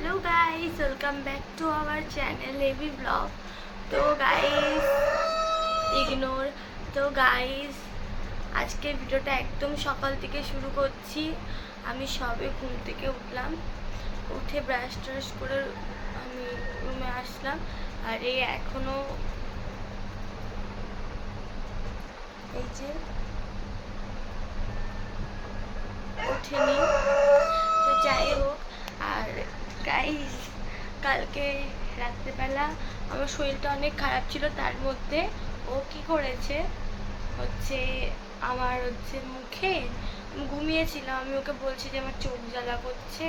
Hello guys, welcome back to our channel AV blog. तो guys ignore. তো guys আজকের ভিডিওটা একদম সকাল থেকে শুরু করছি। আমি সবে ঘুম থেকে উঠলাম, উঠে ব্রাশ ট্রাশ করে আমি রুমে আসলাম। আর এই এখনো এই যে ওঠেনি। তো যাই হোক, আর গাইস কালকে রাত্রেবেলা আমার শরীরটা অনেক খারাপ ছিল, তার মধ্যে ও কি করেছে হচ্ছে আমার মুখে ঘুমিয়েছিলাম। আমি ওকে বলছি যে আমার চোখ জ্বালা করছে,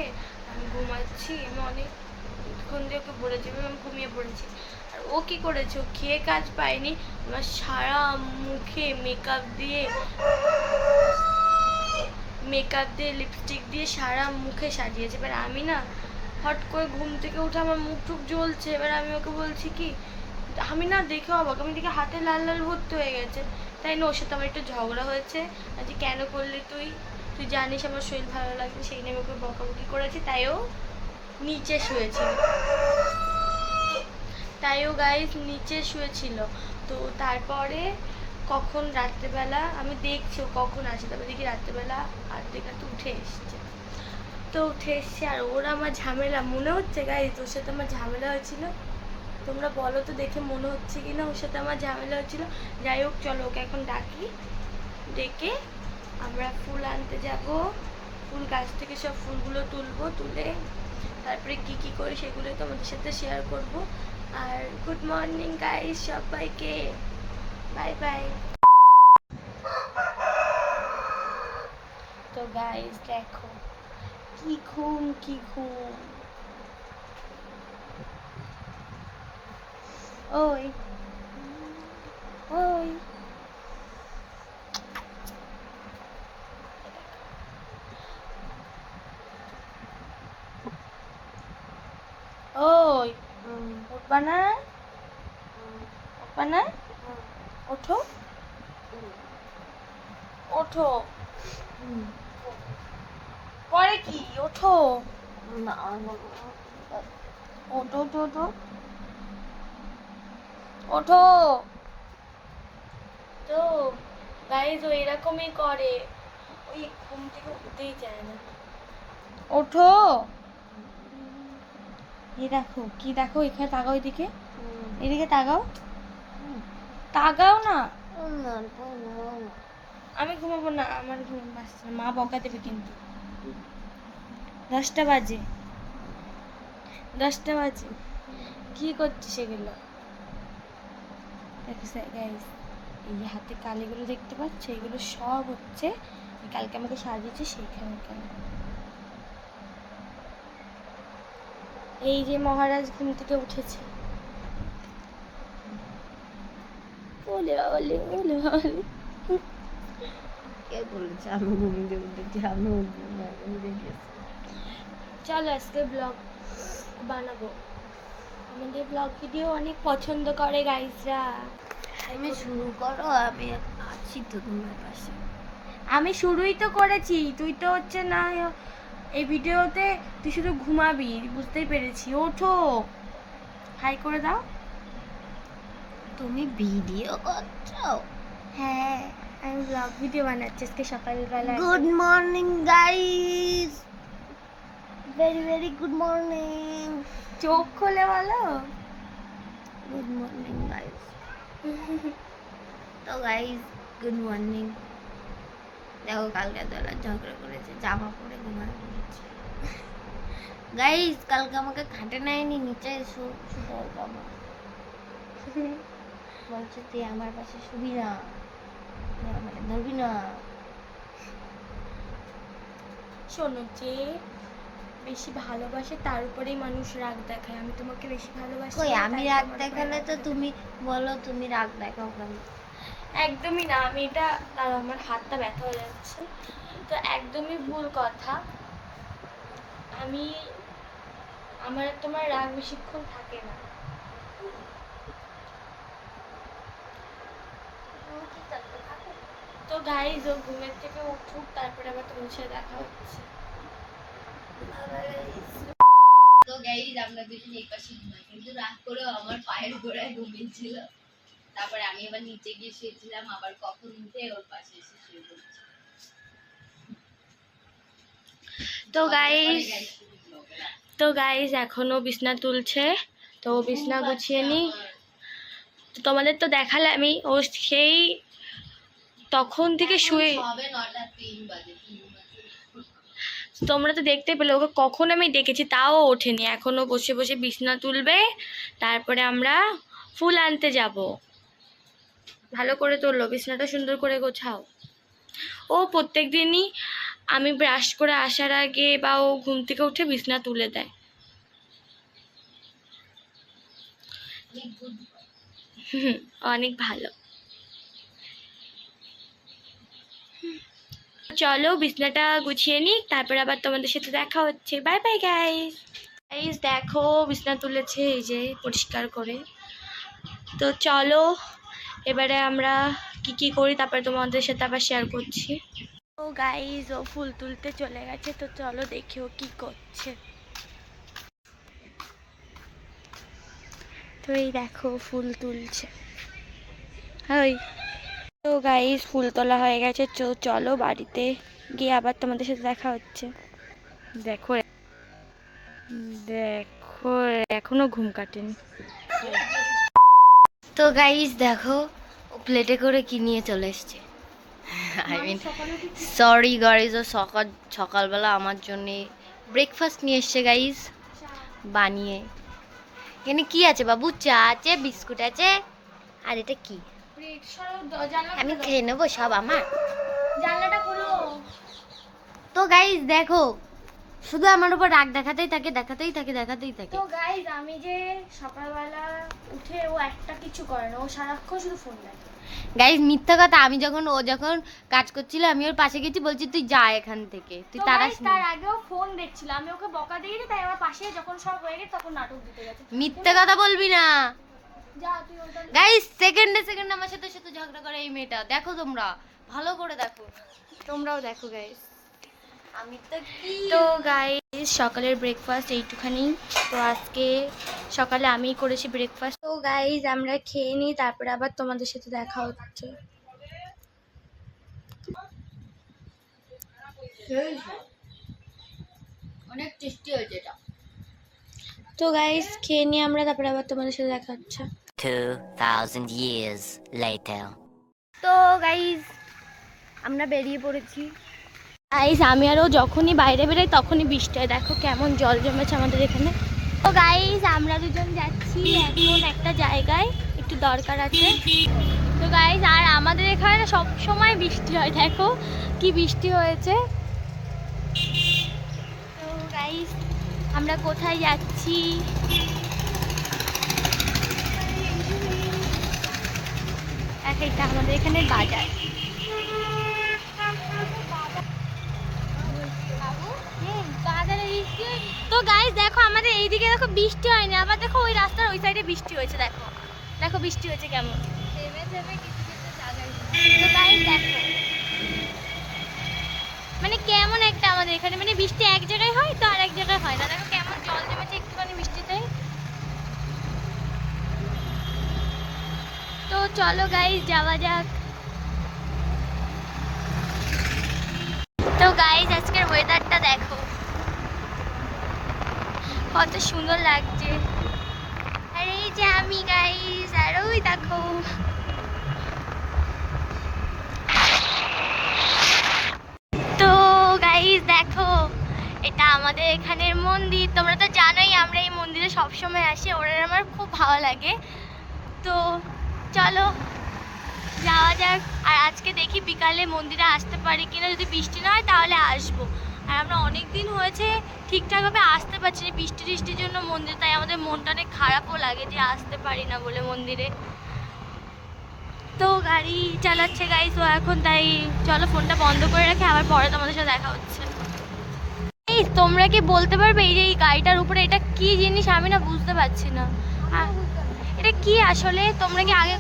আমি ঘুমাচ্ছি। আমি অনেকক্ষণ দিয়ে ওকে বলেছি আমি ঘুমিয়ে পড়েছি। আর ও কি করেছে, ও খেয়ে কাজ পায়নি, আমার সারা মুখে মেকআপ দিয়ে লিপস্টিক দিয়ে সারা মুখে সাজিয়েছে। এবার আমি না হট করে ঘুম থেকে উঠে আমার মুখ টুক জ্বলছে। এবার আমি ওকে বলছি কি, আমি না দেখে অবাক, আমি দেখে হাতে লাল লাল ভর্তি হয়ে গেছে। তাই না, ওর সাথে আমার একটু ঝগড়া হয়েছে। আজকে কেন করলি তুই জানিস আমার শরীর ভালো লাগছে, সেই নিয়ে ওকে বকাবকি করেছি। তাইও নিচে শুয়েছিল, গাইস নিচে শুয়েছিল। তো তারপরে কখন রাত্রেবেলা আমি দেখছি ও কখন আসে, তারপরে দেখি রাত্রেবেলা 8:30 উঠে এসছে। তো উঠে এসছে আর ওর আমার ঝামেলা মনে হচ্ছে। গাইস ওর সাথে আমার ঝামেলা হয়েছিল, তোমরা বলো তো দেখে মনে হচ্ছে কি না ওর সাথে আমার ঝামেলা হচ্ছিল। যাই হোক, চলো ওকে এখন ডাকি, ডেকে আমরা ফুল আনতে যাব। ফুল গাছ থেকে সব ফুলগুলো তুলবো, তুলে তারপরে কি কি করি সেগুলো তোমাদের সাথে শেয়ার করব। আর গুড মর্নিং গাইস সবাইকে, বাই বাই। তো গাইস দেখো কি ঘুম ওই ওই ওই উঠবা না, ওঠো ওঠো। পরে কি ওঠো না, ওঠো ওঠো ওঠো। তো গাইজ ও এরকমই করে, ওই ঘুম থেকে উঠতেই চায় না। ওঠো, এই দেখো কি দেখো, এখানে তাকাও, এদিকে এদিকে তাকাও, তাকাও না। আমি ঘুমাবো না, আমার ঘুম আসছে না, মা বকা দেবে কিন্তু। 10টা বাজে কি করছিস এগুলো? গাইস এই হাতে কালিগুলো দেখতে পাচ্ছ, এগুলো সব হচ্ছে কালকে আমাকে সাজিয়েছে সেইখানে। এই যে মহারাজ ঘুম থেকে উঠেছে, ওলে ওলে ওলে ওলে। কে বলেছে আমি ঘুম থেকে উঠেছি? আমি দেখেছি। চলো আজকে ব্লগ বানাবো, আমাদের ব্লগ ভিডিও অনেক পছন্দ করে গাইসরা। তুমি শুরু করো, আমি আছি তো তোমার পাশে। আমি শুরুই তো করেছি, তুই তো হচ্ছে না এই ভিডিওতে, তুই শুধু ঘুমাবি, বুঝতেই পেরেছি। ওঠো, হাই করে দাও। তুমি ভিডিও করছো? হ্যাঁ, আমি ব্লগ ভিডিও বানাচ্ছি আজকে সকালবেলা। Good morning guys, very very good morning. চোখ খুলে বলো গুড মর্নিং গাইস। তো গাইস গুড মর্নিং। দেখো কালকে তোরা ঝগড়া করেছে, জামা পরে ঘুমায় পড়েছে। গাইস কালকে আমাকে খাটে নেয়নি, নিচে শুধু জামা বলছে তুই আমার পাশে শুবি না, তুই আমাকে ধরবি না। শোনো, যে বেশি ভালোবাসে তার উপরেই মানুষ রাগ দেখায়। আমি তোমাকে বেশি ভালোবাসি, কই আমি রাগ দেখালে তো তুমি বলো তুমি রাগ দেখাও কেন? একদমই না। আমি এটা আমার হাতটা ব্যথা হয়ে যাচ্ছে, তো একদমই ভুল কথা। আমার তোমার রাগ বেশিক্ষণ থাকে না। তো গাইজ ও ঘুমের থেকে উঠুক, তারপরে আবার তোমার সাথে দেখা হচ্ছে। তো গাইস আমরা দুজন এই পাশে ঘুমাই, কিন্তু রাত করেও আমার পায়ের গোড়ায় ঘুমিয়েছিল। তারপরে আমি আবার নিচে গিয়ে শুয়েছিলাম, আবার কখন উঠে ওর পাশে এসে শুয়ে পড়েছি। তো গাইস এখনো বিছনা তুলছে, তো বিছনা গুছিয়ে নি। তো তোমাদের তো দেখালে আমি, ও সেই তখন থেকে শুয়ে, হবে 9:03 বাজে। তোমরা তো দেখতে পেলে ওকে কখন আমি ডেকেছি, তাও ওঠেনি, এখনো বসে বসে বিছনা তুলবে, তারপরে আমরা ফুল আনতে যাব। ভালো করে তোলো, বিছনাটা সুন্দর করে গোছাও। ও প্রত্যেক দিনই আমি ব্রাশ করে আসার আগে বা ও ঘুম থেকে উঠে বিছনা তুলে দেয়। অনেক ভালো। চলো বিছনাটা গুছিয়ে নিই, তারপর আবার তোমাদের সাথে দেখা হচ্ছে। By bye guys. গাইস দেখো বিছনা তুলেছে এই যে পরিষ্কার করে। তো চলো এবারে আমরা কি কি করি তারপরে তোমাদের সাথে আবার শেয়ার করছি। তো গাইস ও ফুল তুলতে চলে গেছে, তো চলো দেখি ও কি করছে। তো এই দেখো ফুল তুলছে। ওই তো গাইস ফুল তোলা হয়ে গেছে, চলো বাড়িতে গিয়ে আবার তোমাদের সাথে দেখা হচ্ছে। দেখো দেখো এখনো ঘুম কাটেনি। তো গাইস দেখো ও প্লেটে করে কি নিয়ে চলে এসেছে। আই মিন সরি গাইস, ও সকালবেলা আমার জন্য ব্রেকফাস্ট নিয়ে এসছে গাইস বানিয়ে। এখানে কি আছে বাবু? চা আছে, বিস্কুট আছে, আর এটা কি? আমি খেয়ে নেবো সব আমার। জানলাটা খুলো। তো গাইস দেখো শুধু আমার উপর রাগ দেখাতেই থাকে। তো গাইস আমি যে সকালবেলা উঠে ও একটা কিছু করে না, ও সারাক্ষণ শুধু ফোন দেখে। গাইস মিথ্যা কথা, আমি যখন কাজ করছিল আমি ওর পাশে গেছি, বলছি তুই যা এখান থেকে, তুই তার আগেও ফোন দেখছিল, আমি ওকে বকা দিয়েছি, তাই আমার পাশে যখন সব হয়ে গেছে তখন নাটক দিতে গেছে। মিথ্যা কথা বলবি না যা তুই ওটা। গাইস। সেকেন্ডে আমার সাথে ঝগড়া করে এই মেয়েটা, দেখো তোমরা ভালো করে দেখো, তোমরাও দেখো গাইস। আমি তো কি। তো গাইস সকালের ব্রেকফাস্ট এইটুখানি। তো আজকে সকালে আমিই করেছি ব্রেকফাস্ট। তো গাইস আমরা খেয়ে নিই, তারপরে আবার তোমাদের সাথে দেখা হচ্ছে। অনেক টেস্টি হয়েছে এটা। তো গাইস খেয়ে নিই আমরা, তারপরে আবার তোমাদের সাথে দেখা হচ্ছে। 2000 years later. তো গাইস আমরা বেরিয়ে পড়েছি। গাইস আমি আরও যখনই বাইরে বেরোই তখনই বৃষ্টি হয়, দেখো কেমন জল জমেছে আমাদের এখানে। তো গাইস আমরা দুজন যাচ্ছি এখন একটা জায়গায়, একটু দরকার আছে। তো গাইস আর আমাদের এখানে সব সময় বৃষ্টি হয়, দেখো কি বৃষ্টি হয়েছে। তো গাইস আমরা কোথায় যাচ্ছি? এটা আমাদের এখানে বাজার। তো গাইস দেখো আমাদের এইদিকে দেখো বৃষ্টি হয়নি, আবার দেখো ওই রাস্তার ওই সাইডে বৃষ্টি হয়েছে, দেখো দেখো বৃষ্টি হয়েছে কেমন। তো গাইস দেখো মানে কেমন একটা আমাদের এখানে, মানে বৃষ্টি এক জায়গায় হয় তো আর এক জায়গায় হয় না, দেখো কেমন জল জমেছে একটুখানি বৃষ্টিতে। তো চলো গাইস যাওয়া যাক। তো গাইস আজকের ওয়েদারটা দেখো কত সুন্দর লাগছে। আর এই যে আমি গাইস, আর ওই দেখো তো গাইস দেখো এটা আমাদের এখানের মন্দির। তোমরা তো জানোই আমরা এই মন্দিরে সবসময় আসি, ওরা আমার খুব ভালো লাগে। তো চলো যাওয়া যাক। আর আজকে দেখি বিকালে মন্দিরে আসতে পারি কিনা, যদি বৃষ্টি না হয় তাহলে আসবো। আর আমরা অনেক দিন হয়েছে ঠিকঠাকভাবে আসতে পারছি না বৃষ্টির জন্য মন্দিরে, তাই আমাদের মনটা অনেক খারাপও লাগে যে আসতে পারি না বলে মন্দিরে। তো গাড়ি চালাচ্ছে গাইস ও এখন, তাই চলো ফোনটা বন্ধ করে রাখি, আবার পরে তোমাদের সাথে দেখা হচ্ছে। এই তোমরা কি বলতে পারবে এই যে এই গাড়িটার উপরে এটা কি জিনিস? আমি না বুঝতে পারছি না এটা কি আসলে। তোমরা কি আগে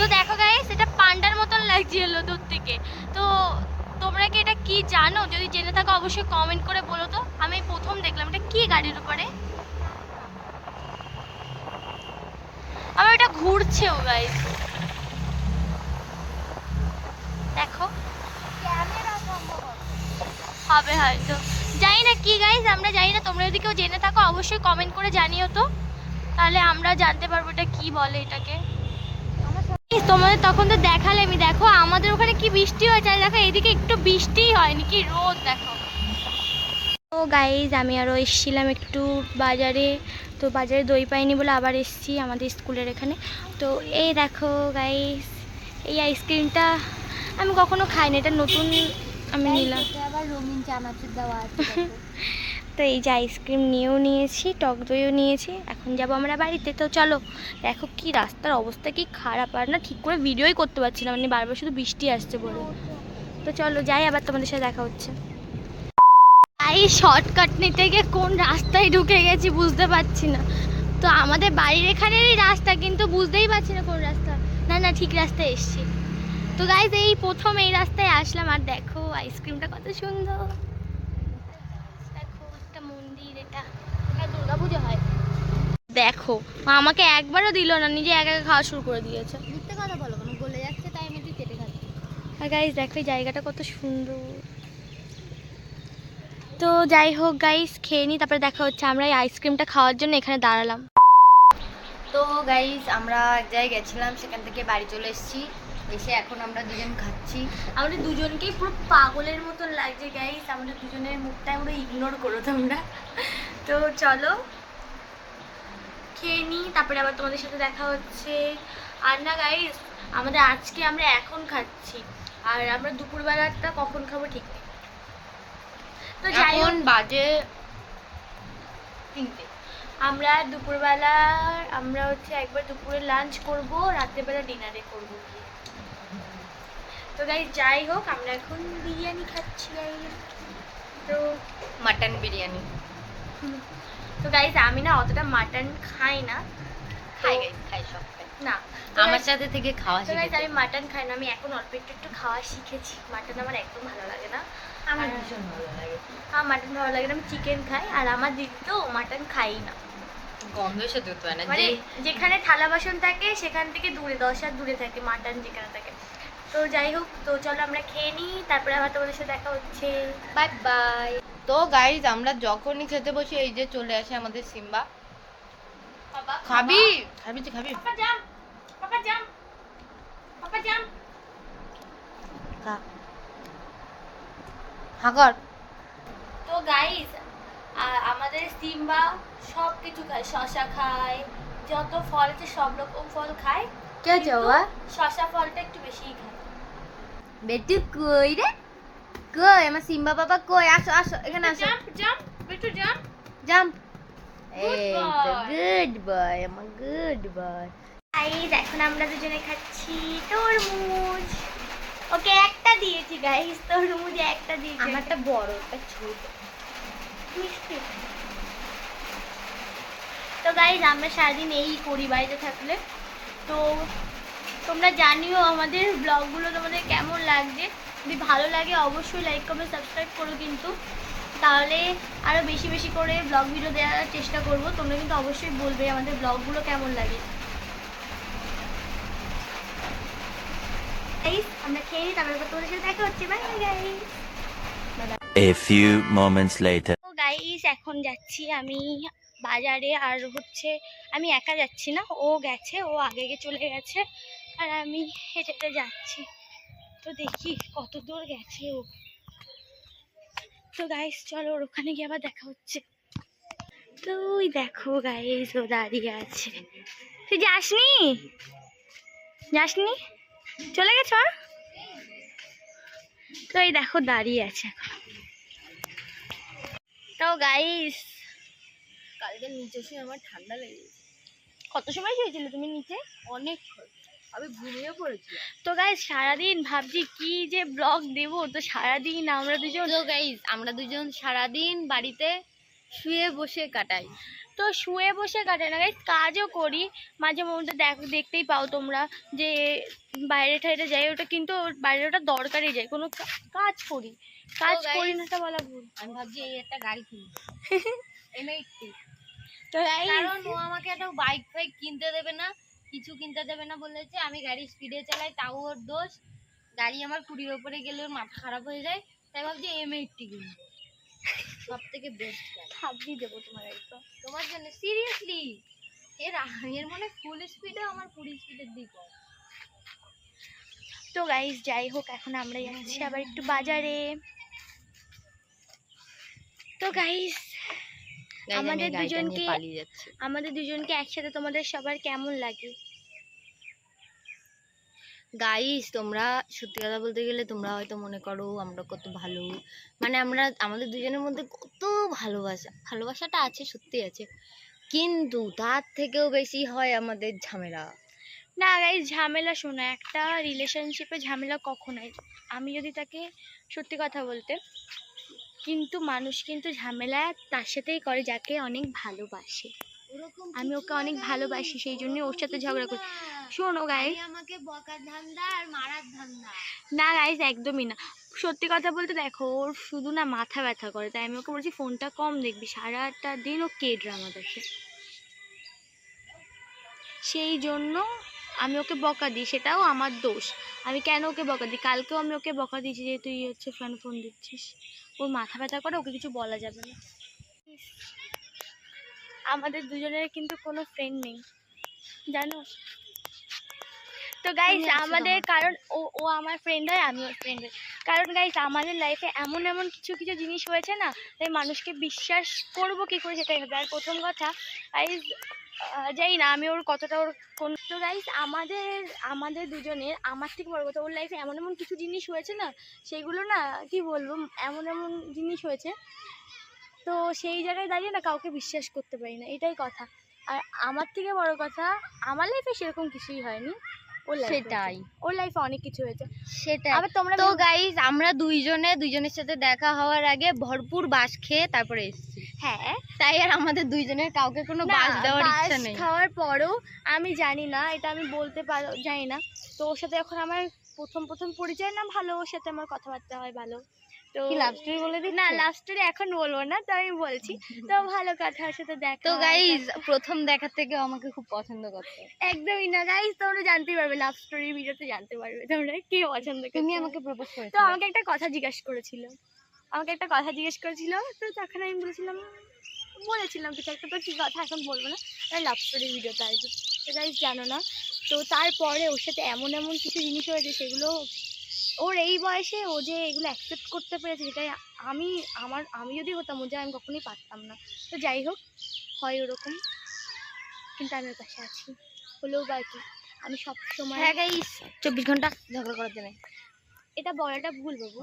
তো দেখো গাইস এটা পান্ডার মতন লাগছিল দূর থেকে। তো তোমরা কি এটা কি জানো? যদি জেনে থাকো অবশ্যই কমেন্ট করে বলো তো। আমি প্রথম দেখলাম, এটা কি গাড়ির উপরে? আবার এটা ঘুরছেও গাইস, দেখো হবে হয়তো, জানি না কি গাইস, আমরা জানি না। তোমরা যদি কেউ জেনে থাকো অবশ্যই কমেন্ট করে জানিও তো, তাহলে আমরা জানতে পারবো এটা কি বলে এটাকে। তোমাদের তখন তো দেখালামই, দেখো আমাদের ওখানে কি বৃষ্টি হয়েছে, আর দেখো এইদিকে একটু বৃষ্টিই হয়নি, কি রোদ দেখো। তো গাইজ আমি আরও এসেছিলাম একটু বাজারে, তো বাজারে দই পাইনি বলে আবার এসেছি আমাদের স্কুলের এখানে। তো এই দেখো গাইজ, এই আইসক্রিমটা আমি কখনো খাইনি, এটা নতুন আমি নিলাম। আবার রঙিন চানাচুর দেওয়া আছে। তো এই যে আইসক্রিম নিয়েও নিয়েছি, টক দইও নিয়েছি, এখন যাবো আমরা বাড়িতে। তো চলো, দেখো কি রাস্তার অবস্থা কি খারাপ, আর না ঠিক করে ভিডিওই করতে পারছি না, মানে বারবার শুধু বৃষ্টি আসছে বলে। তো চলো যাই, আবার তোমাদের সাথে দেখা হচ্ছে। এই শর্টকাট নিতে গিয়ে কোন রাস্তায় ঢুকে গেছি বুঝতে পারছি না। তো আমাদের বাড়ির এখানেরই রাস্তা, কিন্তু বুঝতেই পারছি না কোন রাস্তা। না না, ঠিক রাস্তায় এসছি। তো গাইজ এই প্রথম এই রাস্তায় আসলাম, আর দেখো আইসক্রিমটা কত সুন্দর, দেখো একটা মন্দির, এটা দুর্গা পুজো হয়। দেখো আমাকে একবারও দিল না, নিজে একা একা খাওয়া শুরু করে দিয়েছে। মিথ্যে কথা বলো কেন, গলে যাচ্ছে তাই আমি তুই কেটে খাচ্ছি। আর গাইজ দেখো এই জায়গাটা কত সুন্দর। তো যাই হোক গাইস, খেয়ে নিই, তারপরে দেখা হচ্ছে। আমরা এই আইসক্রিমটা খাওয়ার জন্য এখানে দাঁড়ালাম। তো গাইস আমরা এক জায়গায় গেছিলাম, সেখান থেকে বাড়ি চলে এসেছি, এসে এখন আমরা দুজন খাচ্ছি। আমাদের দুজনকেই পুরো পাগলের মতন লাগছে গাইস, আমাদের দুজনের মুখটা পুরো ইগনোর করো তোমরা। তো চলো খেয়ে নিই, তারপরে আবার তোমাদের সাথে দেখা হচ্ছে। আর না গাইস, আমাদের আজকে আমরা এখন খাচ্ছি, আর আমরা দুপুরবেলাটা কখন খাবো ঠিক নেই। তো যাই হোক, এখন বাজে 3টে। আমরা দুপুরবেলা আমরা হচ্ছে একবার দুপুরে লাঞ্চ করব, রাত্রেবেলা ডিনারে করব। তো গাইস যাই হোক, আমরা এখন বিরিয়ানি খাচ্ছি গাইস। তো মাটন বিরিয়ানি। তো গাইস আমি না অতটা মাটন খাই না, খাই গাইস, খাই সব খাই। না আমার সাথে থেকে খাওয়া তো গাইস শিখেছে। আমি মাটন খাই না, আমি এখন অল্প একটু একটু খাওয়া শিখেছি। মাটন আমার একদম ভালো লাগে না। আমার আর- ভীষণ ভালো লাগে। আমার মাটন ভালো লাগে না, আমি চিকেন খাই। আর আমার দিদি তো মাটন খাই না, গন্ধ সাথে তো না মানে যে যেখানে থালা বাসন থাকে সেখান থেকে দূরে 10 হাত দূরে থাকে মাটন যেখানে থাকে। তো যাই হোক, তো চলো আমরা খেয়ে নিই, তারপরে আবার তোমাদের সাথে দেখা হচ্ছে। Bye bye. তো গাইস আমরা যখনই খেতে বসি এই যে চলে আসে আমাদের সিম্বা। বাবা খাবি খাবি তো খাবি। পাপা জাম, পাপা জাম, পাপা জাম। খা হাগর। তো গাইস আমাদের সিম্বা সব কিছু খায়, শশা খায়, যত ফল আছে সব রকম ফল খায়। কে আছে কিন্তু বাবা? শশা ফলটা একটু বেশিই খায়। বেটু কই রে, কই আমার সিম্বা বাবা কই? আসো আসো এখানে আসো। জাম্প জাম্প বেটু জাম্প। জাম্প। Good এই তো boy. গুড বয়, আমার গুড বয়। গাইস এখন আমরা দুজনে খাচ্ছি তরমুজ। ওকে একটা দিয়েছি গাইস, তরমুজ একটা দিয়েছি। আমারটা বড়, একটা ছোট। মিষ্টি। তো গাইস আমরা সারাদিন এই করি বাড়িতে থাকলে। তো তোমরা জানিও আমাদের ব্লগগুলো তোমাদের কেমন লাগছে। যদি ভালো লাগে অবশ্যই লাইক কমেন্ট সাবস্ক্রাইব করো কিন্তু, তাহলে আরও বেশি বেশি করে ব্লগ ভিডিও দেওয়ার চেষ্টা করব। তোমরা কিন্তু অবশ্যই বলবে আমাদের ব্লগগুলো কেমন লাগে। গাইস আমরা খেয়ে নিই, তারপরে তোমাদের সাথে দেখা হচ্ছে। By bye guys. A few moments later. তো গাইস এখন যাচ্ছি আমি বাজারে, আর হচ্ছে আমি একা যাচ্ছি না, ও গেছে, ও আগে চলে গেছে, আর আমি হেঁটে হেঁটে যাচ্ছি। তো দেখি কত দূর গেছে ও। তো গাইস চলো ওর ওখানে গিয়ে আবার দেখা হচ্ছে। তো ওই দেখো গাইস ও দাঁড়িয়ে আছে। তুই যাসনি? যাসনি? চলে গেছ? তো এই দেখো দাঁড়িয়ে আছে এখন। তো গাইস কালকে নিচে শুয়ে আমার ঠান্ডা লেগেছে। কত সময় শুয়েছিলে তুমি নিচে? অনেক আমি ঘুমিয়ে পড়েছি। তো গাইস সারাদিন ভাবছি কি যে ব্লগ দেব, তো সারাদিন আমরা দুজন তো গাইস আমরা দুজন সারাদিন বাড়িতে শুয়ে বসে কাটাই। তো শুয়ে বসে কাটাই না গাইস, কাজও করি মাঝে মধ্যে। দেখতেই পাও তোমরা যে বাইরে ঠাইরে যাই, ওটা কিন্তু বাইরে ওটা দরকারি যাই, কোনো কাজ করি। কাজ guys, করি না তা বলা ভুল। আমি ভাবছি এই একটা গাড়ি কিনবো M80। তো guys, কারণ ও আমাকে একটা বাইক ফাইক কিনতে দেবে না, কিছু কিনতে দেবে না বলেছে। আমি গাড়ি স্পিডে চালাই, তাও ওর দোষ। গাড়ি আমার 20-এর উপরে গেলে ওর মাথা খারাপ হয়ে যায়, তাই ভাবছি M80 কিনবো, সব থেকে বেস্ট গাড়ি। ছাব্বি দেবো তোমার একদম। তোমার জন্য সিরিয়াসলি এর মানে ফুল স্পিডে আমার 20 স্পিডের দিক। তো গাইস যাই হোক, এখন আমরা যাচ্ছি আবার একটু বাজারে। তো গাইস আমাদের দুজনকে একসাথে তোমাদের সবার কেমন লাগে? গাইস তোমরা সত্যি কথা বলতে গেলে তোমরা হয়তো মনে করো আমরা কত ভালো, মানে আমরা আমাদের দুজনের মধ্যে কত ভালোবাসাটা আছে, সত্যি আছে, কিন্তু তার থেকেও বেশি হয় আমাদের ঝামেলা। না গাইস, ঝামেলা শোনা, একটা রিলেশনশিপে ঝামেলা কখনোই, আমি যদি তাকে সত্যি কথা বলতে, কিন্তু মানুষ কিন্তু ঝামেলা তার সাথেই করে যাকে অনেক ভালোবাসে। আমি ওকে অনেক ভালোবাসি, সেই জন্য ওর সাথে ঝগড়া করি। শোনো গাইস, আমাকে বকার ধান্দা আর মারার ধান্দা। না গাইস, একদমই না। সত্যি কথা বলতে দেখো, ওর শুধু না মাথা ব্যথা করে, তাই আমি ওকে বলছি ফোনটা কম দেখবি, সারাটা দিন ও কে ড্রামা দেখে, সেই জন্য আমি ওকে বকা দিই, সেটাও আমার দোষ। আমি কেন ওকে বকা দিই? কালকেও আমি ওকে বকা দিয়েছি যে তুই হচ্ছে ফোন দিচ্ছিস। ওর মাথা ব্যথা করে, ওকে কিছু বলা যাবে না। আমাদের দুজনের কিন্তু কোনো ফ্রেন্ড নেই, জানো তো গাইস। আমাদের কারণ ও আমার ফ্রেন্ড হয়, আমি ওর ফ্রেন্ড হই। কারণ গাইস আমাদের লাইফে এমন এমন কিছু জিনিস হয়েছে না, তাই মানুষকে বিশ্বাস করবো কি করে সেটাই হবে। আর প্রথম কথা গাইস, যাই না আমি ওর কতটা ওর কোন, তো গাইস আমাদের দুজনের, আমার থেকে বড় কথা, ওর লাইফে এমন এমন কিছু জিনিস হয়েছে না, সেগুলো না কি বলবো, এমন এমন জিনিস হয়েছে, তো সেই জায়গায় দাঁড়িয়ে না কাউকে বিশ্বাস করতে পারি না, এটাই কথা। আর আমার থেকে বড় কথা, আমার লাইফে সেরকম কিছুই হয়নি, সেটাই, ওর লাইফে অনেক কিছু হয়েছে, সেটাই। আবার তোমরা তো গাইস আমরা দুইজনের সাথে দেখা হওয়ার আগে ভরপুর বাস খেয়ে তারপরে এসেছি। হ্যাঁ, তাই আর আমাদের দুইজনের কাউকে কোনো বাস দেওয়ার ইচ্ছা নেই। খাওয়ার পরেও আমি জানি না, এটা আমি বলতে জানি না, তো ওর সাথে এখন আমার প্রথম পরিচয় না ভালো, ওর সাথে আমার কথাবার্তা হয় ভালো। তো কি লাভ স্টোরি বলে দিই? না, লাভ স্টোরি এখন বলবো না, তো আমি বলছি, তো ভালো কথা, ওর সাথে দেখা। তো গাইস প্রথম দেখা থেকে আমাকে খুব পছন্দ করতে। একদমই না গাইস, তোমরা জানতেই পারবে, লাভ স্টোরি ভিডিওতে জানতে পারবে তোমরা কে পছন্দ করে। তুমি আমাকে প্রপোজ করেছো? তো আমাকে একটা কথা জিজ্ঞেস করেছিল, তো তখন আমি বলেছিলাম কিছু একটা, তো কি কথা এখন বলবো না, লাভ স্টোরি ভিডিওতে আসবে, তো গাইস জানো না। তো তারপরে ওর সাথে এমন কিছু জিনিস হয়েছে, সেগুলো ওর এই বয়সে ও যে এগুলো অ্যাকসেপ্ট করতে পেরেছে, সেটাই আমি যদি হতাম ও যে, আমি কখনোই পারতাম না। তো যাই হোক, হয় ওরকম, কিন্তু আমি ওর পাশে আছি, হলেও বা কি, আমি সব সময়। হ্যাঁ গাইস 24 ঘন্টা ঝগড়া করাতে নেই, এটা বলাটা ভুল বাবু।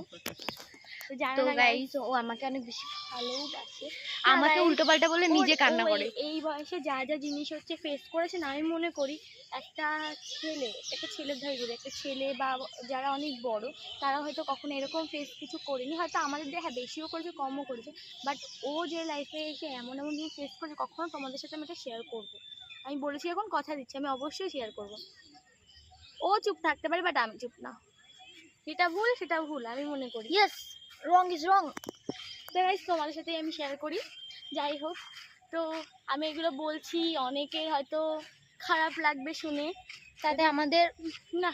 তো জানো তো না গাইস ও আমাকে অনেক বেশি ভালোবাসে, আমাকে উল্টোপাল্টা বলে নিজে কান্না ও করে। এই বয়সে যা জিনিস হচ্ছে ফেস করেছে না, আমি মনে করি একটা ছেলের ধাই বলে, একটা ছেলে বা যারা অনেক বড়, তারা হয়তো কখনো এরকম ফেস কিছু করেনি, হয়তো আমাদের দিয়ে হ্যাঁ বেশিও করেছে কমও করেছে, বাট ও যে লাইফে এসে এমন জিনিস ফেস করেছে, কখনো তোমাদের সাথে আমি এটা শেয়ার করবো। আমি বলেছি, এখন কথা দিচ্ছি, আমি অবশ্যই শেয়ার করবো। ও চুপ থাকতে পারে, বাট আমি চুপ না, সেটা ভুল আমি মনে করি। Yes, wrong is wrong. তো গাইস তোমাদের সাথে আমি শেয়ার করি। যাই হোক, তো আমি এগুলো বলছি, অনেকে হয়তো খারাপ লাগবে শুনে, তাতে আমাদের না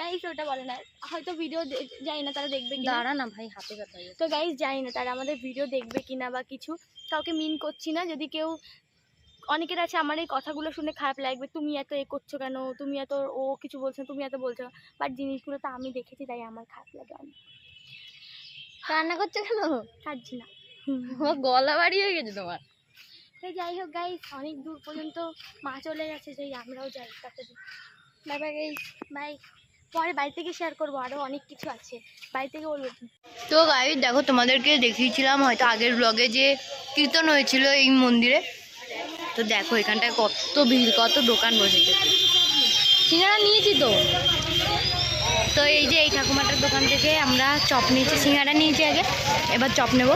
গাইস ওটা বলে না, হয়তো ভিডিও জানি না তারা দেখবে কিনা। দাঁড়া না ভাই, হাতে ব্যথা। তো গাইস জানি না তারা আমাদের ভিডিও দেখবে কিনা বা কিছু, কাউকে মিন করছি না। যদি কেউ, অনেকের আছে আমার এই কথাগুলো শুনে খারাপ লাগবে, তুমি এত এ করছো কেন, তুমি এত, ও কিছু বলছো তুমি এত বলছো, বাট জিনিসগুলো তো আমি দেখেছি, তাই আমার খারাপ লাগে অনেক। কান্না করছো কেন? কাঁদছি না, গলা বাড়ি হয়ে গেছে তোমার। তো যাই হোক গাইস, অনেক দূর পর্যন্ত মা চলে গেছে, যাই আমরাও যাই তাতে। Bye bye guys, bye. পরে বাড়ি থেকে শেয়ার করবো, আরও অনেক কিছু আছে বাড়ি থেকে বলবো। তো গাইস দেখো, তোমাদেরকে দেখিয়েছিলাম হয়তো আগের ব্লগে যে কীর্তন হয়েছিল এই মন্দিরে, তো দেখো এখানটায় কত ভিড়, কত দোকান বসেছে। সিঙ্গারা নিয়েছি তো এই যে এই ঠাকুমাটার দোকান থেকে আমরা চপ নিয়েছি, সিঙ্গারা নিয়েছি আগে, এবার চপ নেব।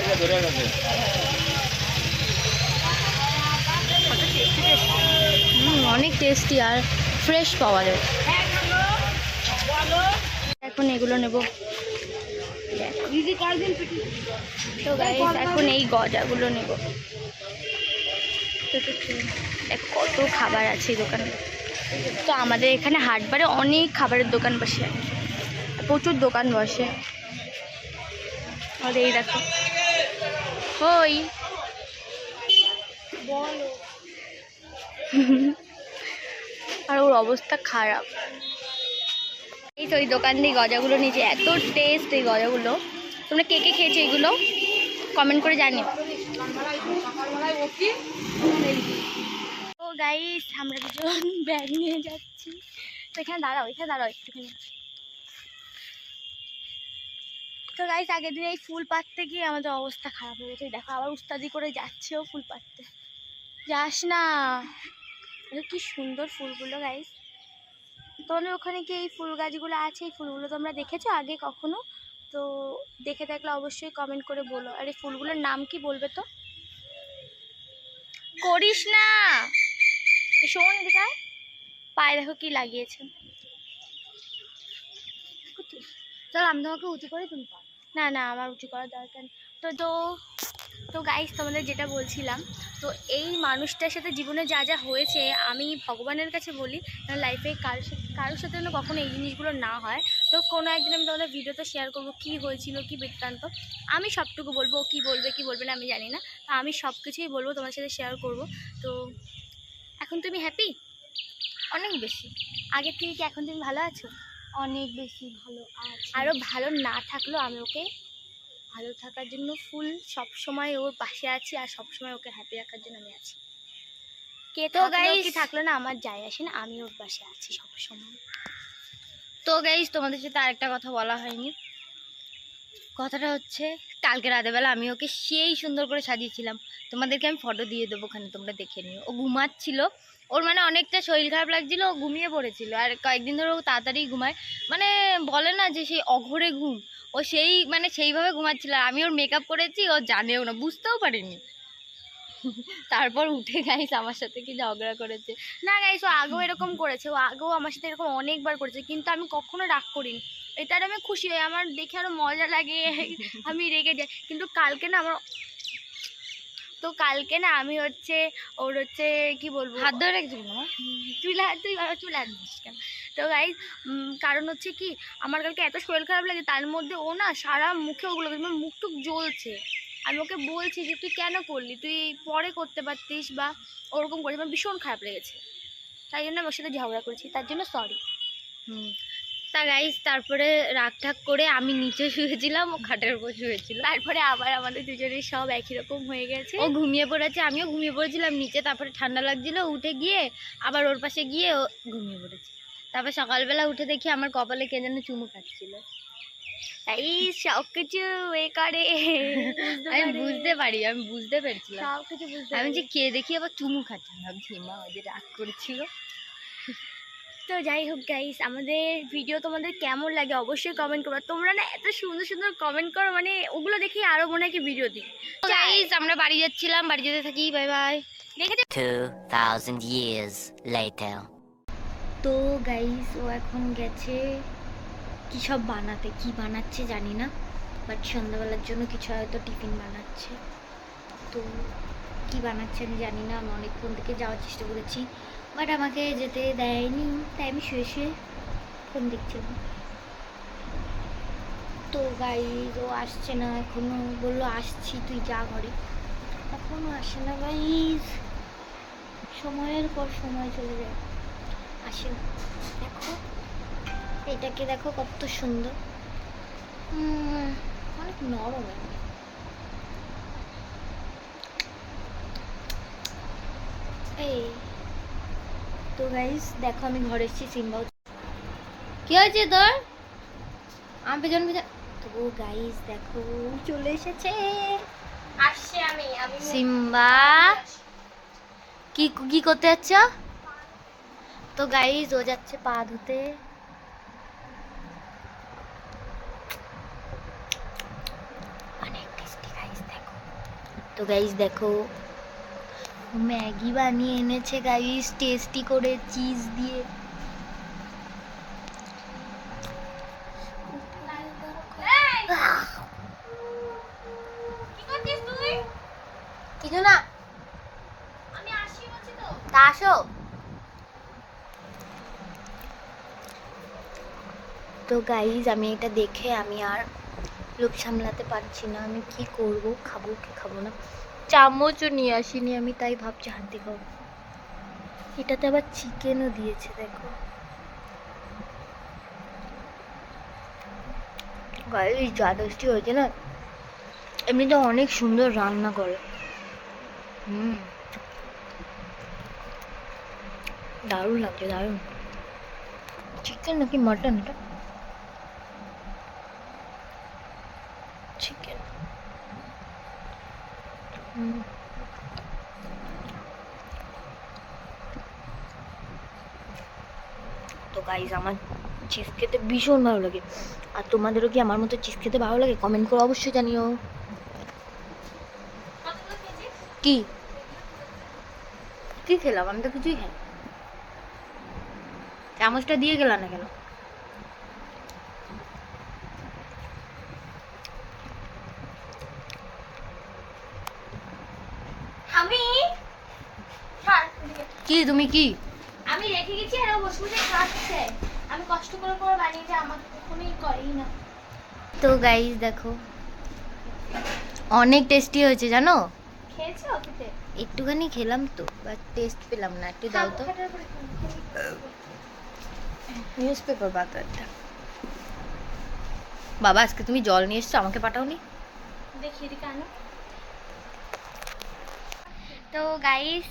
অনেক টেস্টি আর ফ্রেশ পাওয়া যায়। এখন এগুলো নেব, তো গাইস এখন এই গজাগুলো নেব। দেখ কত খাবার আছে এই দোকানে। তো আমাদের এখানে হাটবারে অনেক খাবারের দোকান বসে, প্রচুর দোকান বসে। আমাদের এই দেখো ওই বলো আর ওর অবস্থা খারাপ। এই তো এই দোকান দিয়ে গজাগুলো নিয়েছে, এত টেস্ট এই গজাগুলো। তোমরা কে কে খেয়েছো এগুলো কমেন্ট করে জানিও। তো গাইস আমরা দুজন ব্যাগ নিয়ে যাচ্ছি। তো এখানে দাঁড়াও একটুখানি। তো গাইস আগের দিন এই ফুল পাড়তে গিয়ে আমাদের অবস্থা খারাপ হয়ে গেছে। দেখো আবার উস্তাদি করে যাচ্ছেও ফুল পাড়তে। যাস না, কি সুন্দর ফুলগুলো গাইস। তাহলে ওখানে কি এই ফুল গাছগুলো আছে, এই ফুলগুলো তোমরা দেখেছো আগে কখনো? তো দেখে থাকলে অবশ্যই কমেন্ট করে বলো। আর এই ফুলগুলোর নাম কি বলবে তো? করিস না, শোন দিকা পায়ে দেখো কি লাগিয়েছে। চল আমি তোমাকে উঁচু করে তুমি পাও। না না আমার উঁচু করার দরকার নেই। তো তো গাইস তোমাদের যেটা বলছিলাম, তো এই মানুষটার সাথে জীবনে যা যা হয়েছে আমি ভগবানের কাছে বলি লাইফে কারোর সাথে যেন কখনো এই জিনিসগুলো না হয়। তো কোনো একদিন আমি তোমাদের ভিডিওতে শেয়ার করবো কী হয়েছিল, কী বৃত্তান্ত। আমি সবটুকু বলবো, ও কী বলবে কী বলবে না আমি জানি না। তো আমি সব কিছুই বলবো, তোমার সাথে শেয়ার করব। তো এখন তুমি হ্যাপি? অনেক বেশি। আগের থেকে কি এখন তুমি ভালো আছো? অনেক বেশি ভালো আছি। আরও ভালো না থাকলেও আমি ওকে ভালো থাকার জন্য ফুল সব সময় ওর পাশে আছি, আর সব সময় ওকে হ্যাপি রাখার জন্য আমি আছি। কে তো গাইস কি থাকলো না আমার যায় আসে না, আমি ওর পাশে আছি সব সময়। তো গাইস তোমাদের সাথে আরেকটা কথা বলা হয়নি। কথাটা হচ্ছে কালকে রাতেবেলা আমি ওকে সেই সুন্দর করে সাজিয়েছিলাম। তোমাদেরকে আমি ফটো দিয়ে দেবো, ওখানে তোমরা দেখে নিও। ও ঘুমাচ্ছিল, ওর মানে অনেকটা শরীর খারাপ লাগছিল, ও ঘুমিয়ে পড়েছিল। আর কয়েকদিন ধরে ও তাড়াতাড়ি ঘুমায়, মানে বলে না যে সেই অঘরে ঘুম, ও সেই মানে সেইভাবে ঘুমাচ্ছিল। আর আমি ওর মেকআপ করেছি, ও জানেও না, বুঝতেও পারিনি। তারপর উঠে গাইস আমার সাথে কি ঝগড়া করেছে। না গাইস ও আগেও এরকম করেছে, ও আগেও আমার সাথে এরকম অনেকবার করেছে, কিন্তু আমি কখনো রাগ করিনি। এটার আমি খুশি হই, আমার দেখে আরো মজা লাগে। আমি রেগে যাই, কিন্তু কালকে না আমার আমি হচ্ছে ওর হচ্ছে কি বলবো, হাত ধরে রেখেছিল না তুই হাত দিস কেন? তো গাইস কারণ হচ্ছে কি আমার কালকে এত শরীর খারাপ লাগে, তার মধ্যে ও না সারা মুখে ওগুলো, মুখ টুক জ্বলছে। আমি ওকে বলছি যে তুই কেন করলি, তুই পরে করতে পারতিস বা ওরকম করিস। আমার ভীষণ খারাপ লেগেছে, তাই জন্য আমি ওর সাথে ঝগড়া করেছি, তার জন্য সরি। তা গাইস তারপরে রাগ ঠাক করে আমি নিচে শুয়েছিলাম, ও খাটের উপর শুয়েছিল। তারপরে আবার আমাদের দুজনের সব একই রকম হয়ে গেছে। ও ঘুমিয়ে পড়েছে, আমিও ঘুমিয়ে পড়েছিলাম নিচে। তারপরে ঠান্ডা লাগছিল, উঠে গিয়ে আবার ওর পাশে গিয়ে ও ঘুমিয়ে পড়েছে। তারপর সকালবেলা উঠে দেখি আমার কপালে কে যেন চুমু খাচ্ছিল। এই সব কিছু এ করে আমি বুঝতে পেরেছিলাম। সব কিছু বুঝতে আমি যে কে দেখি আবার চুমু খাচ্ছে, ভাবছি মা ওই যে রাগ করেছিল। তো যাই হোক গাইস, আমাদের ভিডিও তোমাদের কেমন লাগে অবশ্যই কমেন্ট করো। তোমরা না এত সুন্দর সুন্দর কমেন্ট করো, মানে ওগুলো দেখি আরো মনে হয় কি ভিডিও দিই। গাইস আমরা বাড়ি যাচ্ছিলাম, বাড়ি যেতে থাকি, বাই বাই। দেখেছো 2,000 years later. তো গাইস ও এখন গেছে কি সব বানাতে, কি বানাচ্ছে জানি না, বাট সন্ধ্যাবেলার জন্য কিছু হয়তো টিফিন বানাচ্ছে। তো কি বানাচ্ছে আমি জানি না, আমি অনেকক্ষণ থেকে যাওয়ার চেষ্টা করেছি, বাট আমাকে যেতে দেয়নি, তাই আমি শুয়ে শুয়ে ফোন দেখছিলাম। তো গাইস ও আসছে না এখনো, বললো আসছি তুই যা ঘরে, এখনো আসে না গাইস। সময়ের পর সময় চলে যায়, আসে না। দেখো এটাকে দেখো কত সুন্দর, অনেক নরম। এই তো গাইস দেখো আমি ঘরে এসেছি, সিম্বাও কি হয়েছে তোর, আমার পেছন পেছন। তো গাইস দেখো চলে এসেছে, আসছে। আমি সিম্বা কি কি করতে যাচ্ছ? তো গাইস ও যাচ্ছে পা ধুতে। অনেক টেস্টি গাইস দেখো। তো গাইস দেখো ম্যাগি বানিয়ে এনেছে গাইস, টেস্টি করে চিজ দিয়ে। কিছু না, আমি আসি বলছি তো। তা আসো। তো গাইজ আমি এটা দেখে আমি আর লোভ সামলাতে পারছি না। আমি কি করব, খাবো কি খাবো না। চামচও নিয়ে আসিনি আমি, তাই ভাবছি হাত দিয়ে খাবো। এটাতে আবার চিকেনও দিয়েছে দেখো গাইজ, যা টেস্টি হয়েছে না। এমনিতে অনেক সুন্দর রান্না করে। দারুণ লাগছে, দারুণ। চিকেন নাকি মাটন এটা? চিকেন। তো গাইজ আমার চিজ খেতে ভীষণ ভালো লাগে। আর তোমাদেরও কি আমার মতো চিজ খেতে ভালো লাগে? কমেন্ট করে অবশ্যই জানিও। কতগুলো খেয়েছিস? কি কি খেলাম? আমি তো কিছুই খাই। চামচটা দিয়ে গেলাম না কেন? আমি ছাড়, কি তুমি কি? আমি রেখে গেছি আর ও বসে বসে খাচ্ছে। আমি কষ্ট করে করে বানিয়েছি, আমাকে কখনোই করেই না। তো গাইজ দেখো, অনেক টেস্টি হয়েছে জানো। খেয়েছো খেতে? একটুখানি খেলাম তো, বাট টেস্ট পেলাম না। একটু দাও তো। খাটার পরে নিউজ পেপার বাতারটা। বাবা আজকে তুমি জল নিয়ে এসছো, আমাকে পাঠাওনি? দেখি এদিকে আনো। তো গাইস,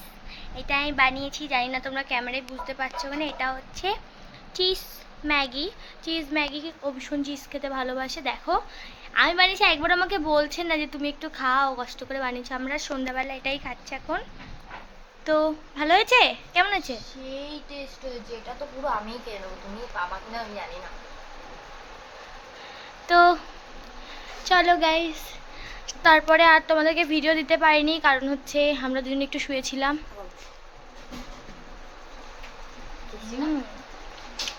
এটা আমি বানিয়েছি, জানি না তোমরা ক্যামেরায় বুঝতে পারছো না। এটা হচ্ছে চিজ ম্যাগি। চিজ ম্যাগি ও ভীষণ চিজ খেতে ভালোবাসে। দেখো আমি বানিয়েছি, একবার আমাকে বলছেন না যে তুমি একটু খাও, কষ্ট করে বানিয়েছো। আমরা সন্ধ্যাবেলা এটাই খাচ্ছি এখন। তো ভালো হয়েছে? কেমন আছে? সেই টেস্ট হয়েছে। এটা তো পুরো আমিই খেয়ে নেবো, তুমি পাবা কিনা আমি জানি না। তো চলো গাইস, তারপরে আর তোমাদেরকে ভিডিও দিতে পারিনি, কারণ হচ্ছে আমরা দুজন একটু শুয়েছিলাম।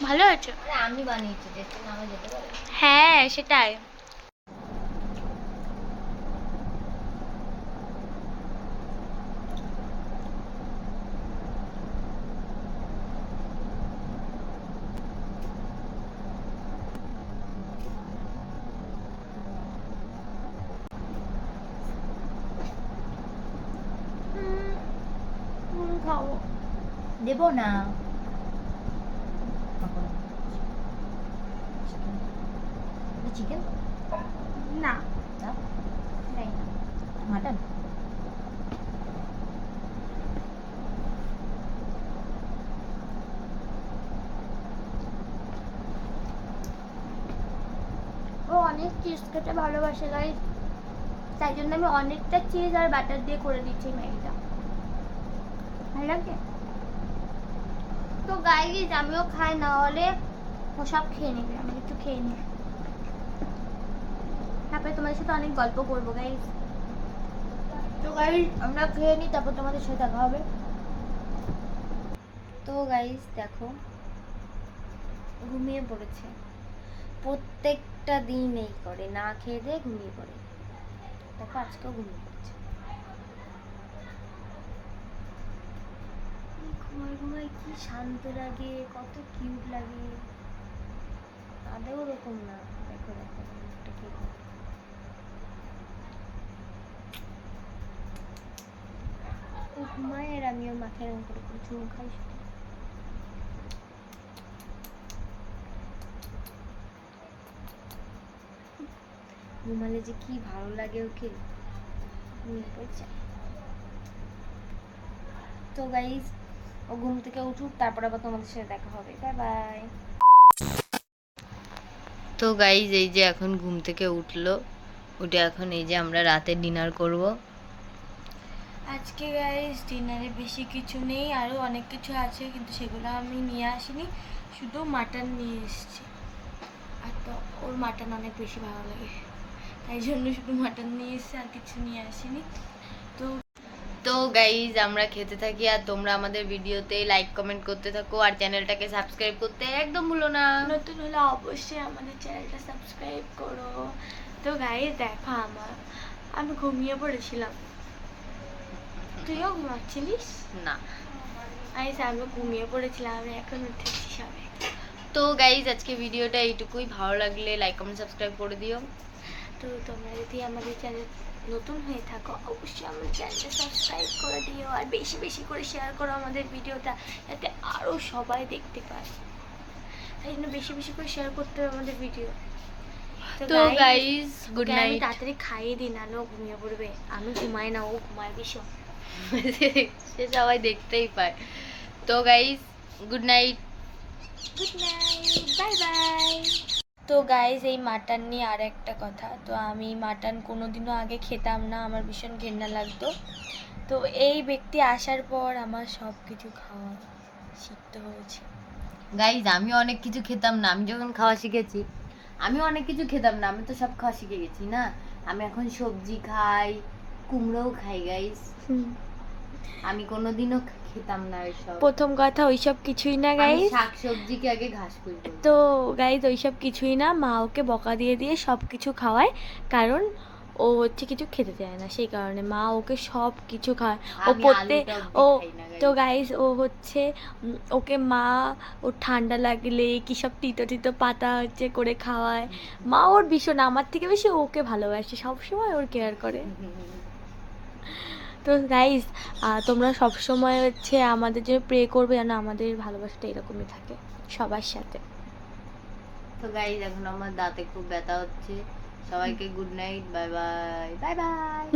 ভালো হয়েছে? আরে আমি বানিয়েছি, দেখতে না আমি যেতে পারি। হ্যাঁ সেটাই। খাবো। দেবো না। চিকেন না দাও। নেই না। মাটন। ও অনেক চিজ খেতে ভালোবাসে গাইস, তাই জন্য আমি অনেকটা চিজ আর বাটার দিয়ে করে দিচ্ছি ম্যাগিটা। ভালো লাগে তো গাইস, আমিও খাই, না হলে ও সব খেয়ে নেবে। আমি একটু খেয়ে নিই, তারপরে তোমাদের সাথে অনেক গল্প করবো গাইস। তো গাইস আমরা খেয়ে নিই, তারপর তোমাদের সাথে দেখা হবে। তো গাইস দেখো, ঘুমিয়ে পড়েছে। প্রত্যেকটা দিন এই করে, না খেয়ে দিয়ে ঘুমিয়ে পড়ে। দেখো আজকেও ঘুমিয়ে পড়েছে। ঘুমাই ঘুমাই কি শান্ত লাগে, কত কিউট লাগে। আদেও ওরকম না। দেখো দেখো মুখটা কি করে। ও ঘুমায় আর আমি ওর মাথায় এরকম করে করে চুমু খাই শুধু। ঘুমালে যে কি ভালো লাগে ওকে। ঘুমিয়ে পড়ছে। তো গাইস ও ঘুম থেকে উঠুক, তারপর আবার তোমাদের সাথে দেখা হবে। Bye bye. তো গাইস এই যে এখন ঘুম থেকে উঠলো, উঠে এখন এই যে আমরা রাতে ডিনার করব। আজকে গাইস ডিনারে বেশি কিছু নেই, আরও অনেক কিছু আছে, কিন্তু সেগুলো আমি নিয়ে আসিনি, শুধু মাটন নিয়ে এসেছি। আর তো ওর মাটন অনেক বেশি ভালো লাগে, তাই জন্য শুধু মাটন নিয়ে এসেছি, আর কিছু নিয়ে আসিনি। তো তো গাইজ আমরা খেতে থাকি, আর তোমরা আমাদের ভিডিওতে লাইক কমেন্ট করতে থাকো, আর চ্যানেলটাকে সাবস্ক্রাইব করতে একদম ভুলো না। নতুন হলে অবশ্যই আমাদের চ্যানেলটা সাবস্ক্রাইব করো। তো গাইস দেখো, আমি ঘুমিয়ে পড়েছিলাম। তুইও ঘুমাচ্ছিলিস? না। আমি ঘুমিয়ে পড়েছিলাম, আমি এখন উঠেছি সবে। তো গাইজ আজকে ভিডিওটা এইটুকুই। ভালো লাগলে লাইক কমেন্ট সাবস্ক্রাইব করে দিও। তো তোমরা যদি আমাদের চ্যানেল নতুন হয়ে থাকো অবশ্যই আমাদের চ্যানেলটা সাবস্ক্রাইব করে দিও, আর বেশি বেশি করে শেয়ার করো আমাদের ভিডিওটা, যাতে আরও সবাই দেখতে পায়। তাই জন্য বেশি বেশি করে শেয়ার করতে হবে আমাদের ভিডিও। তো গাইজ গুড আমি নাইট। তাড়াতাড়ি খাইয়ে দিই, নাহলে ও ঘুমিয়ে পড়বে। আমি ঘুমাই না, ও ঘুমায় ভীষণ। সে সবাই দেখতেই পায়। তো guys good night. Good night, bye bye. তো গাইজ এই মাটন নিয়ে আর একটা কথা, তো আমি মাটন কোনোদিনও আগে খেতাম না, আমার ভীষণ ঘেন্না লাগতো। তো এই ব্যক্তি আসার পর আমার সব কিছু খাওয়া শিখতে হয়েছে। গাইজ আমি অনেক কিছু খেতাম না, আমি যখন খাওয়া শিখেছি আমি অনেক কিছু খেতাম না, আমি তো সব খাওয়া শিখে গেছি না। আমি এখন সবজি খাই, কুমড়োও খাই গাইজ। আমি কোনোদিনও খেতাম না এসব। প্রথম কথা ওইসব কিছুই না আমি গাইজ। শাক সবজিকে আগে ঘাস করি। তো গাইজ ওইসব কিছুই না, মা ওকে বকা দিয়ে দিয়ে সব কিছু খাওয়ায়, কারণ ও হচ্ছে কিছু খেতে চায় না, সেই কারণে মা ওকে সব কিছু খাওয়ায়। ও আমি প্রত্যেক আলুটা ও অবধি খাই না guys। তো গাইজ ও হচ্ছে ওকে মা ও ঠান্ডা লাগলে কি সব তিতো তিতো পাতা হচ্ছে করে খাওয়ায়। মা ওর ভীষণ, আমার থেকে বেশি ওকে ভালোবাসে, সবসময় ওর কেয়ার করে। তো গাইজ তোমরা সবসময় হচ্ছে আমাদের জন্য প্রে করবে, যেন আমাদের ভালোবাসাটা এরকমই থাকে সবার সাথে। তো গাইজ এখন আমার দাঁতে খুব ব্যথা হচ্ছে। সবাইকে good night, bye bye, bye bye.